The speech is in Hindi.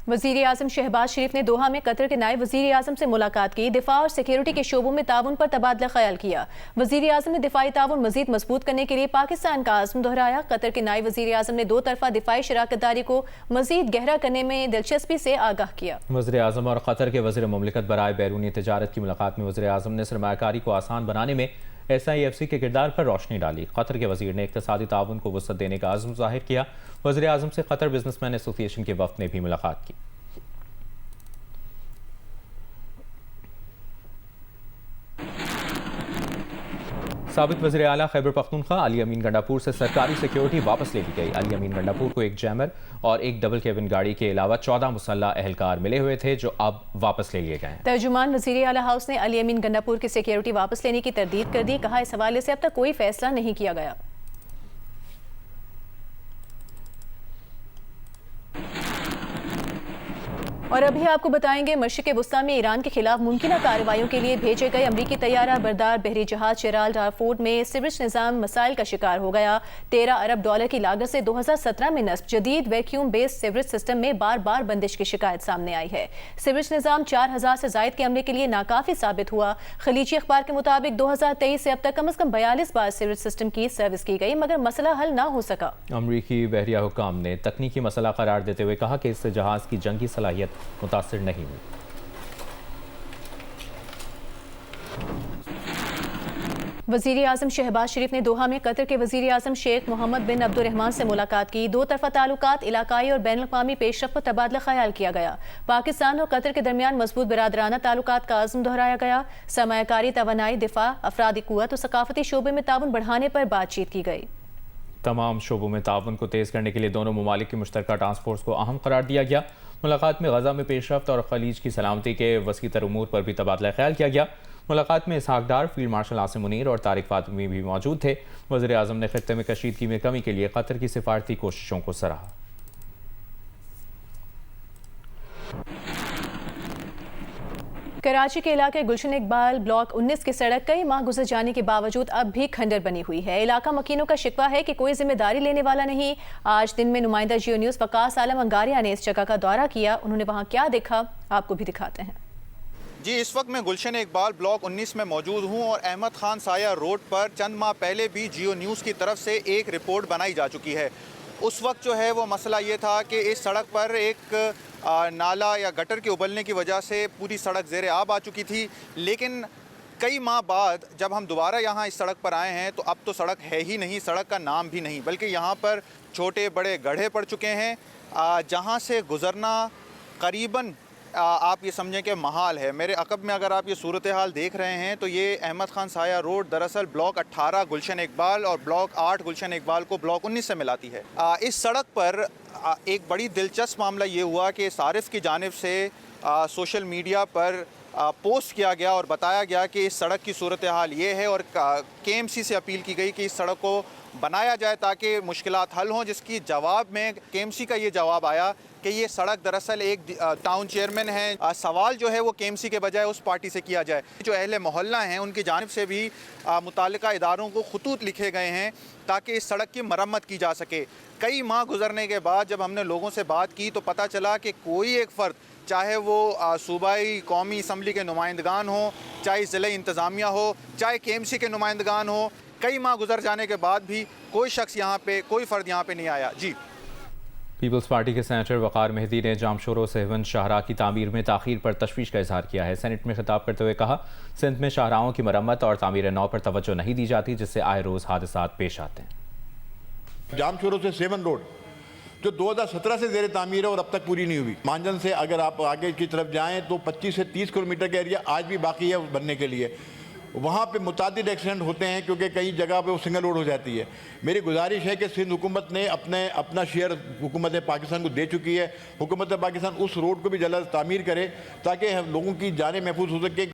वज़ीर आज़म शहबाज शरीफ ने दोहा में कतर के नायब वज़ीर आज़म से मुलाकात की। दिफा और सिक्योरिटी के शोबों में ताउन पर तबादला ख्याल किया। वज़ीर आज़म ने दिफाई ताउन मज़ीद मजबूत करने के लिए पाकिस्तान का आज़म दोहराया। कतर के नायब वज़ीर आज़म ने दो तरफा दिफाई शराकतदारी को मज़ीद गहरा करने में दिलचस्पी से आगाह किया। वज़ीर आज़म और कतर के वज़ीर मुमलिकत बराए बैरूनी तजारत की मुलाकात में वज़ीर आज़म ने सरमायाकारी को आसान बनाने में SIFC के किरदार पर रोशनी डाली। कतर के वज़ीर ने इक़्तिसादी ताउन को वसअत देने का आज़म ज़ाहिर किया। वज़ीर आज़म से कतर बिजनेसमैन एसोसिएशन के वफ़द ने भी मुलाकात की। साबिक वज़ीर आला खैबर पख्तूनख्वा अली अमीन गंडापुर से सरकारी सिक्योरिटी वापस ले ली गई। अली अमीन गंडापुर को एक जैमर और एक डबल केबिन गाड़ी के अलावा 14 मुसल्लह एहलकार मिले हुए थे, जो अब वापस ले लिए गए हैं। तर्जुमान वज़ीर आला हाउस ने अली अमीन गंडापुर की सिक्योरिटी वापस लेने की तरदीद कर दी। कहा, इस हवाले से अब तक कोई फैसला नहीं किया गया। और अभी आपको बताएंगे, मशरिक़ वुस्ता में ईरान के खिलाफ मुमकिन कार्रवाइयों के लिए भेजे गए अमरीकी तैयारा बरदार बहरी जहाज चिराल डारफोर्ड में सीवरेज निज़ाम मसाइल का शिकार हो गया। $13 अरब की लागत से 2017 में नस्ब जदीद वैक्यूम बेस्ड सीवरेज सिस्टम में बार बार बंदिश की शिकायत सामने आई है। सीवरेज निज़ाम 4000 से जायद के अमले के लिए नाकाफी साबित हुआ। खलीजी अखबार के मुताबिक 2023 से अब तक कम अज कम 42 बार सीवरेज सिस्टम की सर्विस की गई, मगर मसला हल ना हो सका। अमरीकी बहरिया हुकाम ने तकनीकी मसला करार देते हुए कहा कि इससे जहाज की जंगी सलाहियत मुतासिर नहीं हुई। वज़ीर आज़म शहबाज शरीफ ने दोहा में कतर के वज़ीर आज़म शेख मोहम्मद बिन अब्दुर्रहमान से मुलाकात की। दो तरफा ताल्लुकात, इलाकाई और बैनुल अक़वामी पेशरफ़्त पर तबादला ख्याल किया गया। पाकिस्तान और कतर के दरमियान मजबूत बिरादराना ताल्लुकात का आज़म दोहराया गया। सरमायाकारी, तवानाई, दिफा, अफरादी क़ुव्वत और सकाफती शोबे में ताउन बढ़ाने पर बातचीत की गई। तमाम शोबों में ताउन को तेज़ करने के लिए दोनों ममालिक की मुश्तरका टास्क फोर्स को अहम करार दिया गया। मुलाकात में गजा में पेशरफ्त और खलीज की सलामती के वसीतर उमूर पर भी तबादला ख्याल किया गया। मुलाकात में इसहाक डार, फील्ड मार्शल आसिम मुनीर और तारिक फातिमी भी मौजूद थे। वज़ीर आज़म ने खित्ते में कशीदगी में कमी के लिए कतर की सिफारती कोशिशों को सराहा। कराची के इलाके गुलशन इकबाल ब्लॉक 19 की सड़क कई माह गुजर जाने के बावजूद अब भी खंडर बनी हुई है। इलाका मकीनों का शिकवा है कि कोई जिम्मेदारी लेने वाला नहीं। आज दिन में नुमाइंदा जियो न्यूज़ वकास आलम अंगारिया ने इस जगह का दौरा किया। उन्होंने वहां क्या देखा, आपको भी दिखाते हैं। जी, इस वक्त मैं गुलशन इकबाल ब्लॉक 19 में मौजूद हूं और अहमद खान साया रोड पर चंद माह पहले भी जियो न्यूज़ की तरफ से एक रिपोर्ट बनाई जा चुकी है। उस वक्त जो है वो मसला ये था कि इस सड़क पर एक नाला या गटर के उबलने की वजह से पूरी सड़क ज़ेरे आब आ चुकी थी। लेकिन कई माह बाद जब हम दोबारा यहाँ इस सड़क पर आए हैं तो अब तो सड़क है ही नहीं, सड़क का नाम भी नहीं, बल्कि यहाँ पर छोटे बड़े गड्ढे पड़ चुके हैं जहाँ से गुज़रना करीबन आप ये समझें कि महाल है। मेरे अकब में अगर आप ये सूरत हाल देख रहे हैं तो ये अहमद खान साया रोड दरअसल ब्लॉक 18 गुलशन इकबाल और ब्लॉक 8 गुलशन इकबाल को ब्लॉक 19 से मिलाती है। इस सड़क पर एक बड़ी दिलचस्प मामला ये हुआ कि सारिफ की जानिब से सोशल मीडिया पर पोस्ट किया गया और बताया गया कि इस सड़क की सूरत हाल ये है और KMC से अपील की गई कि इस सड़क को बनाया जाए ताकि मुश्किलात हल हों, जिसकी जवाब में KMC का ये जवाब आया कि ये सड़क दरअसल एक टाउन चेयरमैन है। सवाल जो है वो KMC के बजाय उस पार्टी से किया जाए। जो अहले मोहल्ला हैं उनकी जानिब से भी मुतालिका इदारों को खतूत लिखे गए हैं ताकि इस सड़क की मरम्मत की जा सके। कई माह गुजरने के बाद जब हमने लोगों से बात की तो पता चला कि कोई एक फ़र्द, चाहे वो सूबाई कौमी असम्बली के नुमाइंदगान हो, चाहे ज़िले इंतज़ामिया हो, चाहे KMC के नुमाइंदगान हो, कई माह गुजर जाने के बाद भी कोई शख्स यहाँ पे, कोई फ़र्द यहाँ पे नहीं आया। जी, पीपल्स पार्टी के सेनेटर वक़ार मेहदी ने जामशोर और सहवन शाहराह की तामीर में ताख़ीर पर तशवीश का इजहार किया है। सेनेट में खिताब करते हुए कहा, सिंध में शाहराहों की मरम्मत और तामीर नौ पर तवज्जो नहीं दी जाती, जिससे आए रोज़ हादसात पेश आते हैं। जामशोर से सेवन रोड जो 2017 से ज़ेरे तामीर है और अब तक पूरी नहीं हुई। मांजन से अगर आप आगे की तरफ जाएँ तो 25 से 30 किलोमीटर का एरिया आज भी बाकी है बनने के लिए। वहाँ पे मुतादिद एक्सीडेंट होते हैं क्योंकि कई जगह पे वो सिंगल रोड हो जाती है। मेरी गुजारिश है कि सिंध हुकूमत ने अपना शेयर हुकूमत पाकिस्तान को दे चुकी है। हुकूमत पाकिस्तान उस रोड को भी जल्द तामीर करे ताकि लोगों की जानें महफूज हो सके।